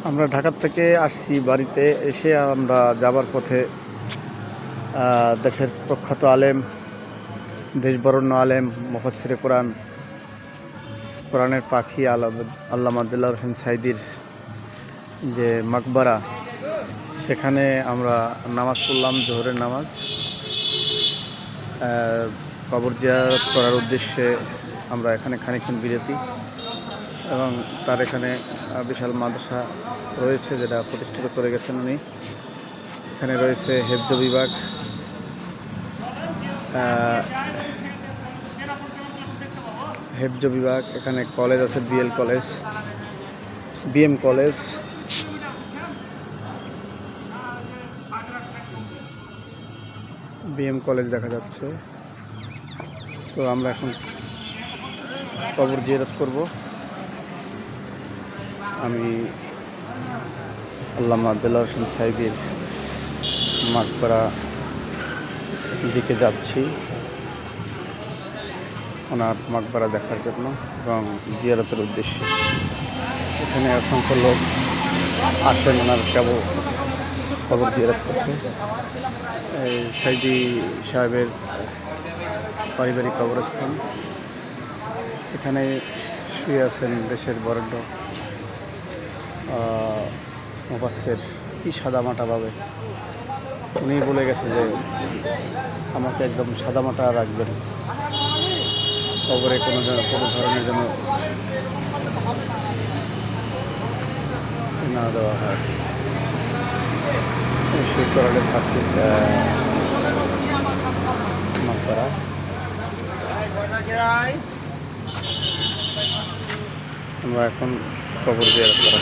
আমরা ঢাকা থেকে আসছি বাড়িতে এসে আমরা যাবার পথে দেশের প্রখ্যাত আলেম, দেশবরণ্য আলেম, মুফাসসিরে কোরআন, কোরআনের পাখি আল্লামা দেলোয়ার হোসেন সাঈদীর যে মাকবারা, সেখানে আমরা নামাজ পড়লাম, জোহরের নামাজ। কবর জিয়ারত করার উদ্দেশ্যে আমরা এখানে খানিকক্ষণ বিরতি, এবং তার এখানে বিশাল মাদ্রাসা রয়েছে যেটা প্রতিষ্ঠিত করে গেছেন উনি। এখানে রয়েছে হেফজ বিভাগ, এখানে কলেজ আছে, বিএম কলেজ, দেখা যাচ্ছে। তো আমরা এখন কবর জিয়ারত করব। আমি আল্লামা দেলোয়ার হোসেন সাঈদীর মাকবারা দিকে যাচ্ছি ওনার মাকবারা দেখার জন্য এবং জিয়ারতের উদ্দেশ্যে। এখানে অসংখ্য লোক আসেন ওনার কবর জিয়ারত করতে। এই সাঈদী সাহেবের পারিবারিক কবরস্থান। এখানে শুয়ে আছেন দেশের বরেণ্য মুফাসসির, কি সাদামাটাভাবে উনি বলে গেছে যে আমাকে একদম সাদামাটা রাখবেন, কবরে কোনো ধরনের যেন না দেওয়া হয়। সেই কোরআনের পাখি মাকবারা। আমরা এখন কবর জিয়ারত করাচ্ছি।